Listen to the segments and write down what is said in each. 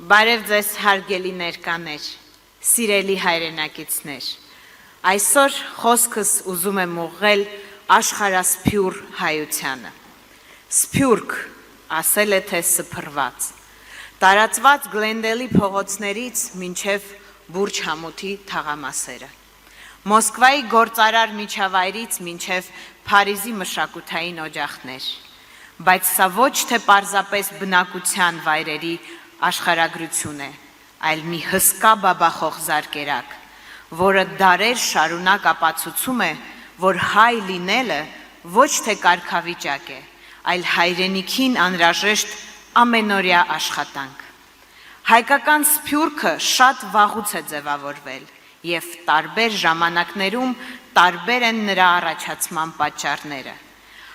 Բարև ձեզ հարգելի ներկաներ, սիրելի հայրենակիցներ, այսօր խոսքս ուզում եմ ուղղել աշխարհասփյուռ հայությանը, սփյուռք, ասել է թե սփռված, տարածված Գլենդելի փողոցներից մինչև Բուրջ Համութի թաղամասերը, Մոսկվայի գործարար միջավայրից մինչև Փարիզի մշակութային օջախներ, բայց սա ոչ թե պարզապես բնակության վայրերի աշխարհագրություն է, այլ մի հսկա բաբախող զարկերակ, որը դարեր շարունակ ապացուցում է, որ հայ լինելը ոչ թե կարգավիճակ է, այլ հայրենիքին անհրաժեշտ ամենօրյա աշխատանք։ Հայկական սփյուռքը շատ վաղուց է ձևավորվել և տարբեր ժամանակներում տարբեր են նրա առաջացման պատճառները։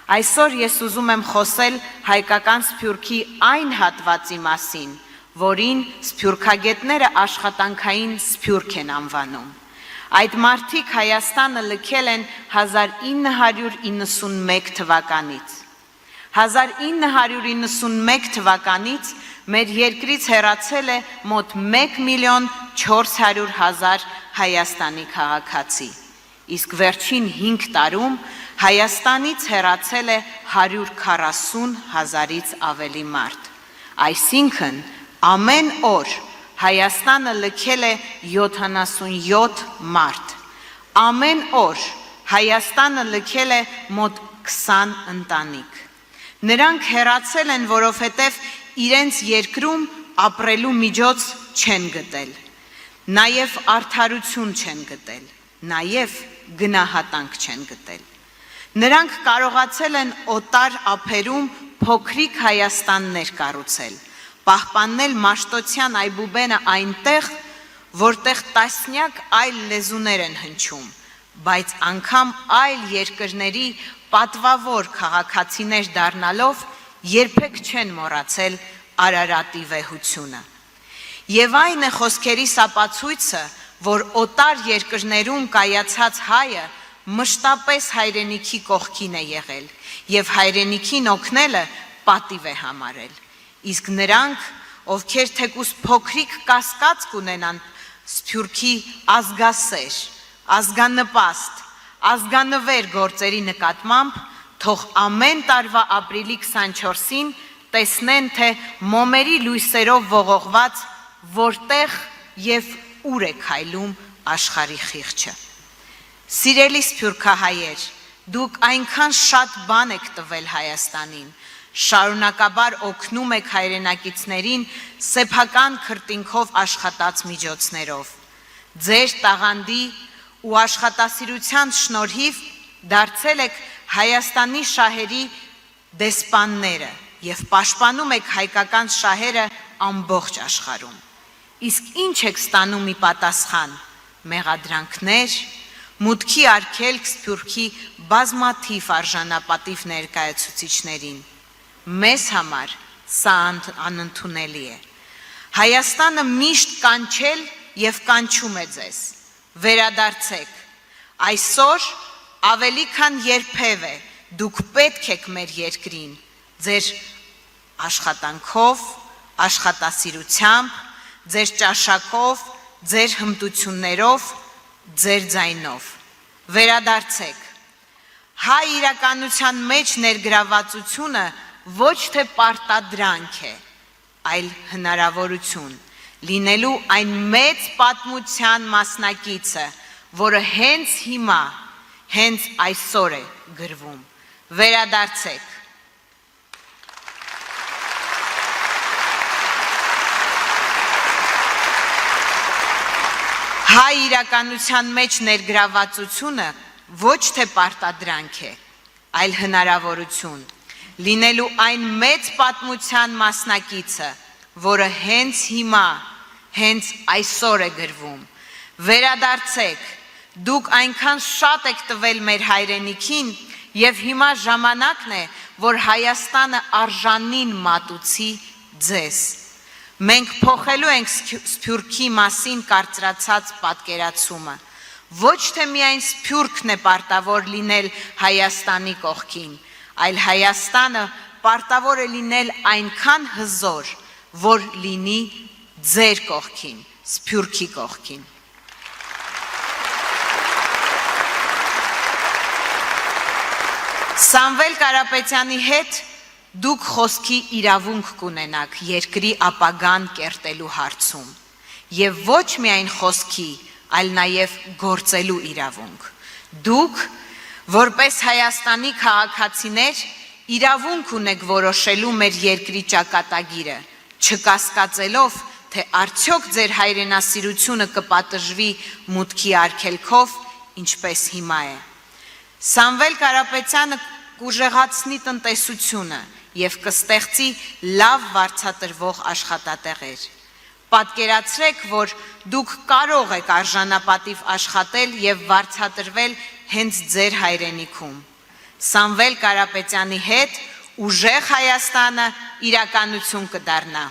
Այսօր ես ուզում եմ խոսել հայկական սփյուռքի այն հատվածի մասին, որին սփյուռքագետները աշխատանքային սփյուռք են անվանում։ Այդ մարդիկ Հայաստանը լքել են 1991 թվականից։ 1991 թվականից մեր երկրից հեռացել է մոտ 1.400.000 Հայաստանի քաղաքացի, իսկ վերջին 5 տարում Հայաստանից հեռացել է 140.000-ից ավելի մարդ, այսինքն ամեն օր Հայաստանը լքել է 77 մարդ, ամեն օր Հայաստանը լքել է մոտ 20 ընտանիք։ Նրանք հեռացել են, որովհետև իրենց երկրում ապրելու միջոց չեն գտել, նաև արդարություն չեն գտել, նաև գնահատանք չեն գտել։ Նրանք կարողացել են օտար ափերում փոքրիկ Հայաստաններ կառուցել, պահպանել Մաշտոցյան այբուբենը այնտեղ, որտեղ տասնյակ այլ լեզուներ են հնչում, բայց անգամ այլ երկրների պատվավոր քաղաքացիներ դառնալով երբեք չեն մոռացել Արարատի վեհությունը։ Եվ այն է խոսքերիս ապացույցը, որ օտար երկրներում կայացած հայը մշտապես հայրենիքի կողքին է եղել և հայրենիքին օգնելը պատիվ է համարել, իսկ նրանք, ովքեր թեկուզ փոքրիկ կասկած կունենան սփյուռքի ազգասեր, ազգանպաստ, ազգանվեր գործերի նկատմամբ, թող ամեն տարվա ապրիլի 24-ին տեսնեն, թե մոմերի լույսերով ողողված որտեղ և ուր է քայլում աշխարհի խիղճը։ Սիրելի սփյուռքահայեր, դուք այնքան շատ բան եք տվել Հայաստանին, շարունակաբար օգնում եք հայրենակիցներին սեփական քրտինքով աշխատած միջոցներով։ Ձեր տաղանդի ու աշխատասիրության շնորհիվ դարձել եք Հայաստանի շահերի դեսպանները և պաշտպանում եք հայկական շահերը ամբողջ աշխարհում։ Իսկ ինչ եք ստանում ի պատասխան՝ մեղադրանքներ, մուտքի արգելք սփյուռքի բազմաթիվ արժանապատիվ ներկայացուցիչներին։ Մեզ համար սա անընդունելի է։ Հայաստանը միշտ կանչել և կանչում է ձեզ, վերադարձեք, այսօր ավելի քան երբևէ դուք պետք եք մեր երկրին, ձեր աշխատանքով, աշխատասիրությամբ, ձեր ճաշակով, ձեր հմտություններով, ձեր ձայնով, վերադարձեք։ Հայ իրականության մեջ ներգրավվածությունը ոչ թե պարտադրանք է, այլ հնարավորություն, լինելու այն մեծ պատմության մասնակիցը, որը հենց հիմա, հենց այսօր է գրվում, վերադարձեք։ Հայ իրականության մեջ ներգրավվածությունը ոչ թե պարտադրանք է, այլ հնարավորություն, լինելու այն մեծ պատմության մասնակիցը, որը հենց հիմա, հենց այսօր է գրվում, վերադարձեք, դուք այնքան շատ եք տվել մեր հայրենիքին և հիմա ժամանակն է, որ Հայաստանը արժանին մատուցի ձեզ։ Մենք փոխելու ենք սփյուռքի մասին կարծրացած պատկերացումը, ոչ թե միայն սփյուռքն է պարտավոր լինել Հայաստանի կողքին, այլ Հայաստանը պարտավոր է լինել այնքան հզոր, որ լինի ձեր կողքին, Սփյուռքի կողքին։ Սամվել Կարապետյանի հետ դուք խոսքի իրավունք կունենաք երկրի ապագան կերտելու հարցում եւ ոչ միայն խոսքի, այլ նաեւ գործելու իրավունք։ Դուք, որպես Հայաստանի քաղաքացիներ, իրավունք ունեք որոշելու մեր երկրի ճակատագիրը, չկասկածելով, թե արդյոք ձեր հայրենասիրությունը կպատժվի մուտքի արգելքով, ինչպես հիմա է։ Սամվել Կարապետյանը կուժեղացնի տնտեսությունը եւ կստեղծի լավ վարձատրվող աշխատատեղեր։ Պատկերացրեք, որ դուք կարող եք արժանապատիվ աշխատել եւ վարձատրվել հենց ձեր հայրենիքում։ Սամվել Կարապետյանի հետ ուժեղ Հայաստանը իրականություն կդառնա։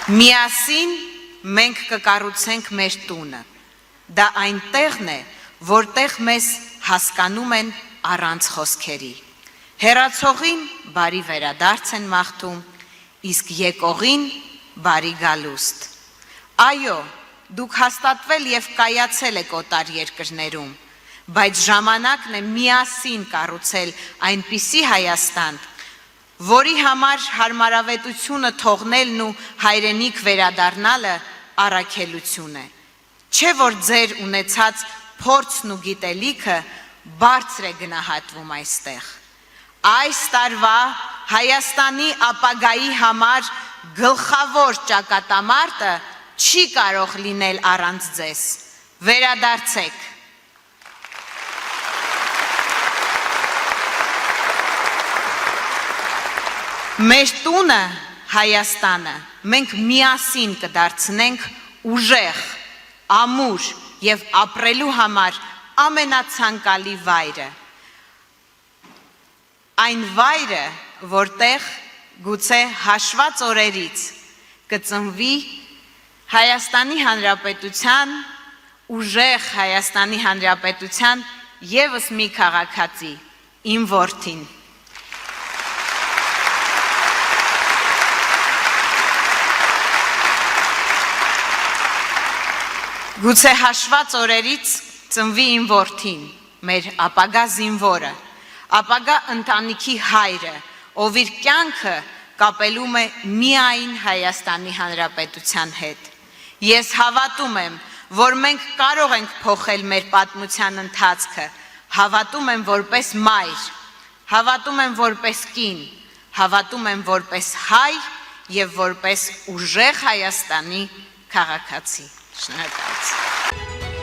Միասին մենք կկառուցենք մեր տունը։ Դա այն տեղն է, որտեղ մեզ հասկանում են առանց խոսքերի։ Հեռացողին բարի վերադարձ են մաղթում, իսկ եկողին բարի գալուստ։ Այո, դուք հաստատվել եւ կայացել եք օտար երկրներում, բայց ժամանակն է միասին կառուցել այնպիսի Հայաստան, որի համար հարմարավետությունը թողնելն ու հայրենիք վերադառնալը առաքելություն է։ Չէ որ ձեր ունեցած փորձն ու գիտելիքը բարձր է գնահատվում այստեղ։ Այս տարվա Հայաստանի ապագայի համար գլխավոր ճակատամարտը չի կարող լինել առանց ձեզ։ Վերադարձեք։ Մեր տունը Հայաստանը մենք միասին կդարձնենք ուժեղ, ամուր եւ ապրելու համար ամենացանկալի վայրը։ Այն վայրը, որտեղ գուցե հաշված օրերից կծնվի Հայաստանի Հանրապետության, ուժեղ Հայաստանի Հանրապետության եւս մի քաղաքացի, իմ որդին։ Գուցե հաշված օրերից ծնվի իմ որդին, մեր ապագա զինվորը, ապագա ընտանիքի հայրը, ով իր կյանքը կապելում է միայն Հայաստանի Հանրապետության հետ։ Ես հավատում եմ, որ մենք կարող ենք փոխել մեր պատմության ընթացքը, հավատում եմ որպես մայր, հավատում եմ որպես կին, հավատում եմ որպես հայ եւ որպես ուժեղ Հայաստանի քաղաքացի։ Շնորհակալություն։